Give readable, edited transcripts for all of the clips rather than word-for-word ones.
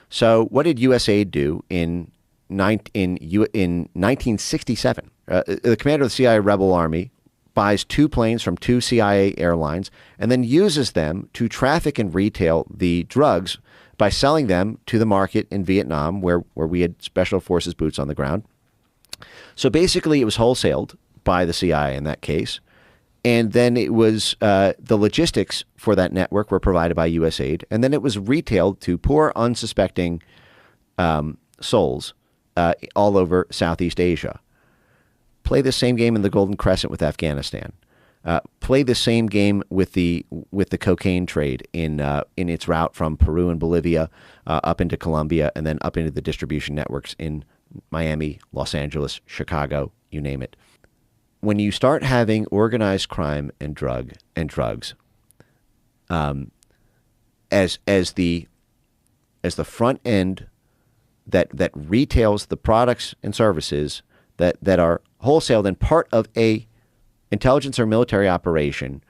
So what did USAID do in 1967? The commander of the CIA rebel army buys 2 planes from 2 CIA airlines and then uses them to traffic and retail the drugs by selling them to the market in Vietnam, where we had special forces boots on the ground. So basically, it was wholesaled by the CIA in that case. And then it was the logistics for that network were provided by USAID. And then it was retailed to poor, unsuspecting souls all over Southeast Asia. Play the same game in the Golden Crescent with Afghanistan. Play the same game with the cocaine trade in its route from Peru and Bolivia up into Colombia and then up into the distribution networks in Miami, Los Angeles, Chicago, you name it. When you start having organized crime and drugs as the front end that retails the products and services that are wholesaled and part of a intelligence or military operation,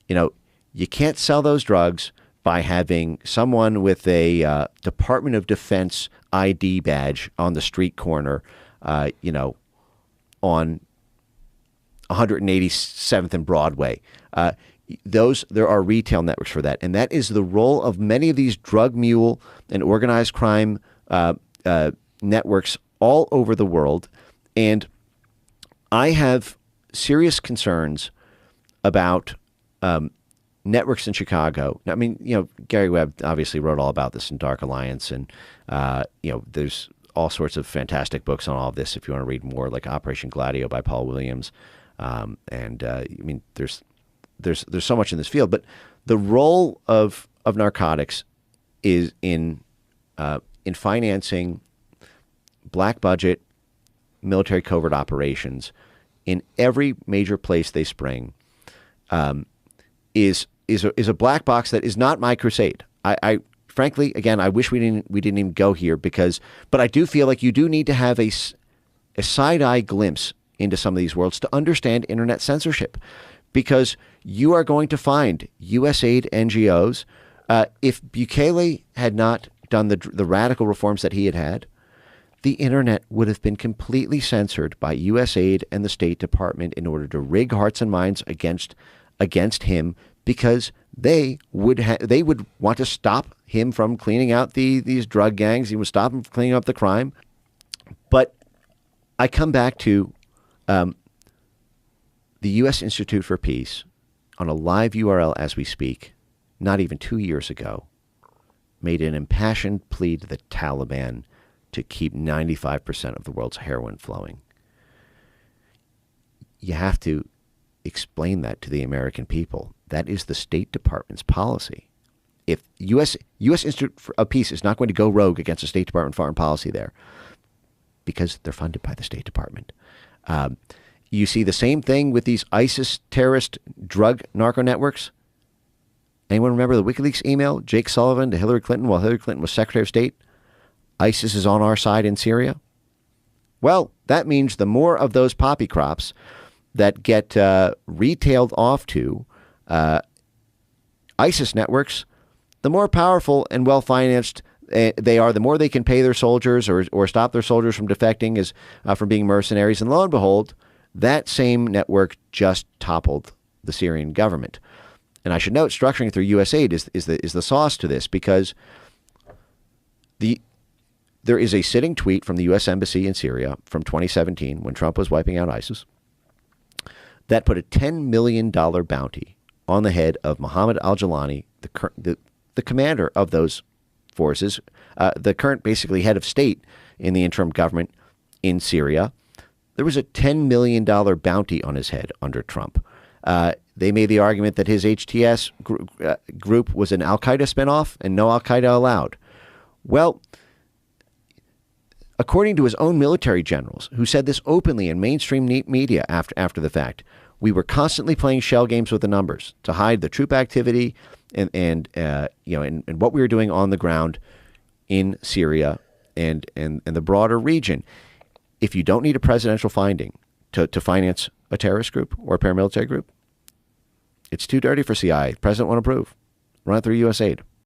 you can't sell those drugs by having someone with a Department of Defense ID badge on the street corner, on 187th and Broadway. There are retail networks for that. And that is the role of many of these drug mule and organized crime networks all over the world. And I have serious concerns about networks in Chicago. I mean, Gary Webb obviously wrote all about this in Dark Alliance. And, there's all sorts of fantastic books on all of this if you want to read more, like Operation Gladio by Paul Williams. There's so much in this field, but the role of narcotics is in financing black budget military covert operations in every major place they spring. Is a black box that is not my crusade. I frankly, again, I wish we didn't even go here but I do feel like you do need to have a side-eye glimpse into some of these worlds to understand internet censorship, because you are going to find USAID NGOs. If Bukele had not done the radical reforms that he had, the internet would have been completely censored by USAID and the State Department in order to rig hearts and minds against him, because they would want to stop him from cleaning out these drug gangs. He would stop him from cleaning up the crime. But I come back to the U.S. Institute for Peace on a live URL as we speak, not even 2 years ago, made an impassioned plea to the Taliban to keep 95% of the world's heroin flowing. You have to explain that to the American people. That is the State Department's policy. If U.S. Institute of Peace is not going to go rogue against the State Department foreign policy there, because they're funded by the State Department. You see the same thing with these ISIS terrorist drug narco networks. Anyone remember the WikiLeaks email, Jake Sullivan to Hillary Clinton while Hillary Clinton was Secretary of State? ISIS is on our side in Syria. Well, that means the more of those poppy crops that get retailed off to ISIS networks, the more powerful and well-financed they are, the more they can pay their soldiers or stop their soldiers from defecting from being mercenaries. And lo and behold, that same network just toppled the Syrian government. And I should note, structuring through USAID is the sauce to this, because there is a sitting tweet from the U.S. Embassy in Syria from 2017 when Trump was wiping out ISIS that put a $10 million bounty on the head of Mohammed al-Jilani, the commander of those forces, the current basically head of state in the interim government in Syria. There was a $10 million bounty on his head under Trump. They made the argument that his HTS group was an al-Qaeda spinoff and no al-Qaeda allowed. Well, according to his own military generals, who said this openly in mainstream media after the fact, we were constantly playing shell games with the numbers to hide the troop activity and what we were doing on the ground in Syria and the broader region. If you don't need a presidential finding to finance a terrorist group or a paramilitary group, it's too dirty for CIA. The president won't approve. Run it through USAID.